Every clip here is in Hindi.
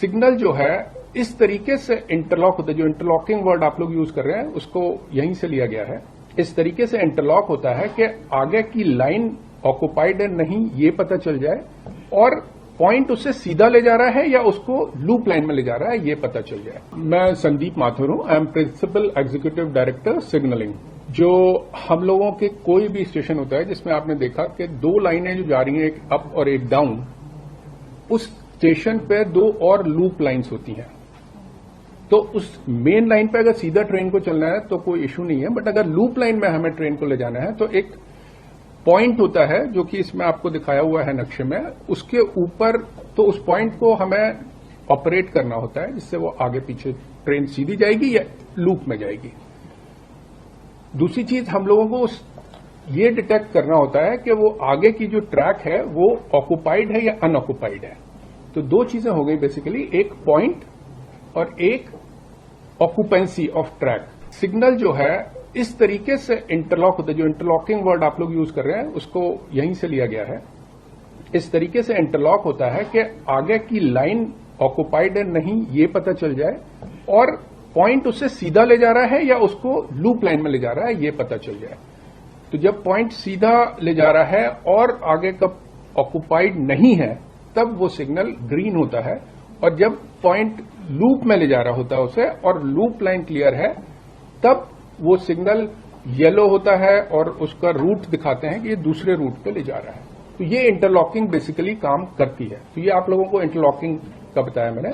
सिग्नल जो है इस तरीके से इंटरलॉक होता है, जो इंटरलॉकिंग वर्ड आप लोग यूज कर रहे हैं उसको यहीं से लिया गया है। इस तरीके से इंटरलॉक होता है कि आगे की लाइन ऑक्युपाइड है नहीं ये पता चल जाए और पॉइंट उससे सीधा ले जा रहा है या उसको लूप लाइन में ले जा रहा है ये पता चल जाए। मैं संदीप माथुर हूं, I am principal executive director signalling. जो हम लोगों के कोई भी स्टेशन होता है जिसमें आपने देखा कि दो लाइनें जो जा रही हैं, एक अप और एक डाउन, उस स्टेशन पे दो और लूप लाइन्स होती हैं। तो उस मेन लाइन पे अगर सीधा ट्रेन को चलना है तो कोई इश्यू नहीं है, बट अगर लूप लाइन में हमें ट्रेन को ले जाना है तो एक पॉइंट होता है जो कि इसमें आपको दिखाया हुआ है नक्शे में, उसके ऊपर तो उस पॉइंट को हमें ऑपरेट करना होता है जिससे वो आगे पीछे ट्रेन सीधी जाएगी या लूप में जाएगी। दूसरी चीज हम लोगों को ये डिटेक्ट करना होता है कि वो आगे की जो ट्रैक है वो ऑक्युपाइड है या अनऑक्युपाइड है। तो दो चीजें हो गई बेसिकली, एक पॉइंट और एक ऑक्युपेंसी ऑफ ट्रैक। सिग्नल जो है इस तरीके से इंटरलॉक होता है, जो इंटरलॉकिंग वर्ड आप लोग यूज कर रहे हैं उसको यहीं से लिया गया है। इस तरीके से इंटरलॉक होता है कि आगे की लाइन ऑक्युपाइड है नहीं ये पता चल जाए और पॉइंट उससे सीधा ले जा रहा है या उसको लूप लाइन में ले जा रहा है ये पता चल जाए। तो जब पॉइंट सीधा ले जा रहा है और आगे का ऑक्युपाइड नहीं है तब वो सिग्नल ग्रीन होता है, और जब पॉइंट लूप में ले जा रहा होता है उसे और लूप लाइन क्लियर है तब वो सिग्नल येलो होता है और उसका रूट दिखाते हैं कि ये दूसरे रूट पे ले जा रहा है। तो ये इंटरलॉकिंग बेसिकली काम करती है। तो ये आप लोगों को इंटरलॉकिंग का बताया मैंने।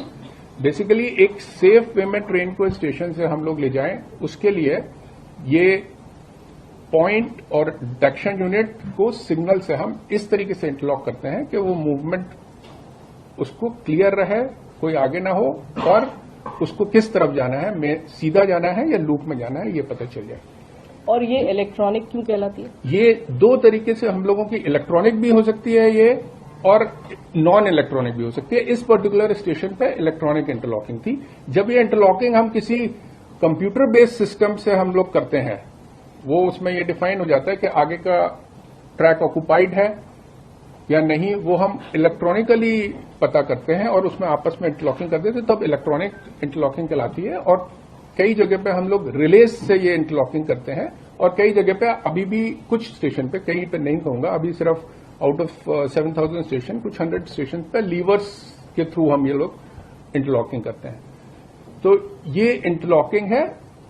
बेसिकली एक सेफ वे में ट्रेन को स्टेशन से हम लोग ले जाएं, उसके लिए ये पॉइंट और डिटेक्शन यूनिट को सिग्नल से हम इस तरीके से इंटरलॉक करते हैं कि वो मूवमेंट उसको क्लियर रहे, कोई आगे ना हो और उसको किस तरफ जाना है, में सीधा जाना है या लूप में जाना है ये पता चल जाए। और ये इलेक्ट्रॉनिक क्यों कहलाती है? ये दो तरीके से हम लोगों की इलेक्ट्रॉनिक भी हो सकती है ये और नॉन इलेक्ट्रॉनिक भी हो सकती है। इस पर्टिकुलर स्टेशन पे इलेक्ट्रॉनिक इंटरलॉकिंग थी। जब ये इंटरलॉकिंग हम किसी कंप्यूटर बेस्ड सिस्टम से हम लोग करते हैं, वो उसमें ये डिफाइन हो जाता है कि आगे का ट्रैक ऑक्युपाइड है या नहीं, वो हम इलेक्ट्रॉनिकली पता करते हैं और उसमें आपस में इंटरलॉकिंग करते थे, तब इलेक्ट्रॉनिक इंटरलॉकिंग कहलाती है। और कई जगह पे हम लोग रिलेस से ये इंटरलॉकिंग करते हैं और कई जगह पे अभी भी कुछ स्टेशन पे, कहीं पे नहीं कहूंगा, अभी सिर्फ आउट ऑफ 7000 स्टेशन कुछ 100 स्टेशन पे लीवर्स के थ्रू हम ये लोग इंटरलॉकिंग करते हैं। तो ये इंटरलॉकिंग है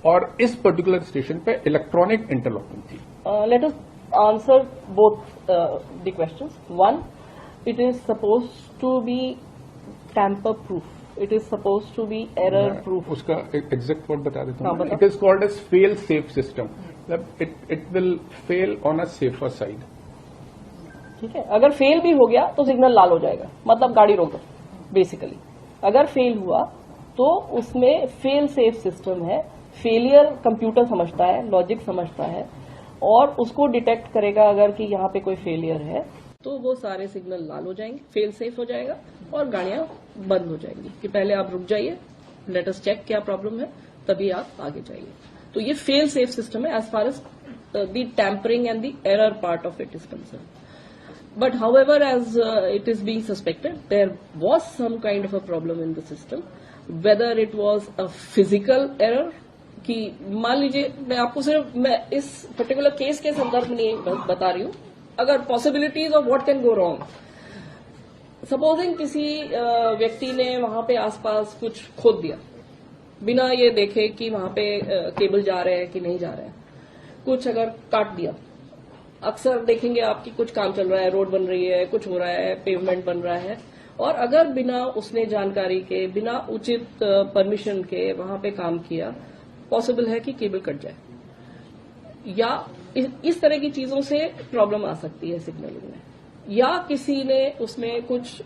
और इस पर्टिकुलर स्टेशन पे इलेक्ट्रॉनिक इंटरलॉकिंग थी। Let us answer both the questions. One, it is supposed to be tamper proof. It is supposed to be error proof. उसका exact word बता देता हूँ। हाँ, It is called as fail safe system. It will fail on a safer side. ठीक है, अगर फेल भी हो गया तो सिग्नल लाल हो जाएगा, मतलब गाड़ी रोक दो बेसिकली। अगर फेल हुआ तो उसमें फेल सेफ सिस्टम है। फेलियर कंप्यूटर समझता है, लॉजिक समझता है और उसको डिटेक्ट करेगा अगर कि यहाँ पे कोई फेलियर है तो वो सारे सिग्नल लाल हो जाएंगे, फेल सेफ हो जाएगा और गाड़ियां बंद हो जाएंगी कि पहले आप रुक जाइए, लेट अस चेक क्या प्रॉब्लम है, तभी आप आगे जाइए। तो ये फेल सेफ सिस्टम है as far as the tampering and the error part of it is concern. But however as it is being suspected there was some kind of a problem in the system, whether it was a physical error कि मान लीजिए, मैं इस पर्टिकुलर केस के संदर्भ में नहीं बता रही हूं, अगर possibilities of what can go wrong. Supposing किसी व्यक्ति ने वहां पे आसपास कुछ खोद दिया बिना ये देखे कि वहां पे केबल जा रहे हैं कि नहीं जा रहे हैं, कुछ अगर काट दिया। अक्सर देखेंगे आपकी कुछ काम चल रहा है, रोड बन रही है, कुछ हो रहा है, पेवमेंट बन रहा है, और अगर बिना उसने जानकारी के, बिना उचित परमिशन के वहां पे काम किया, पॉसिबल है कि केबल कट जाए या इस तरह की चीजों से प्रॉब्लम आ सकती है सिग्नलिंग में। या किसी ने उसमें कुछ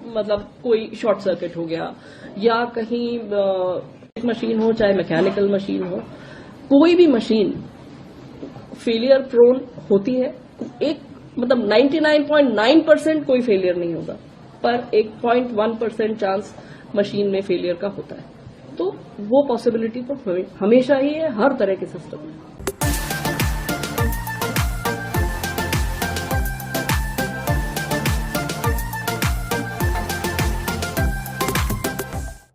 मतलब कोई शॉर्ट सर्किट हो गया या कहीं मशीन हो, चाहे मैकेनिकल मशीन हो, कोई भी मशीन फेलियर प्रोन होती है। एक मतलब 99.9% कोई फेलियर नहीं होगा, पर एक 0.1% चांस मशीन में फेलियर का होता है। तो वो पॉसिबिलिटी तो हमेशा ही है हर तरह के सिस्टम में।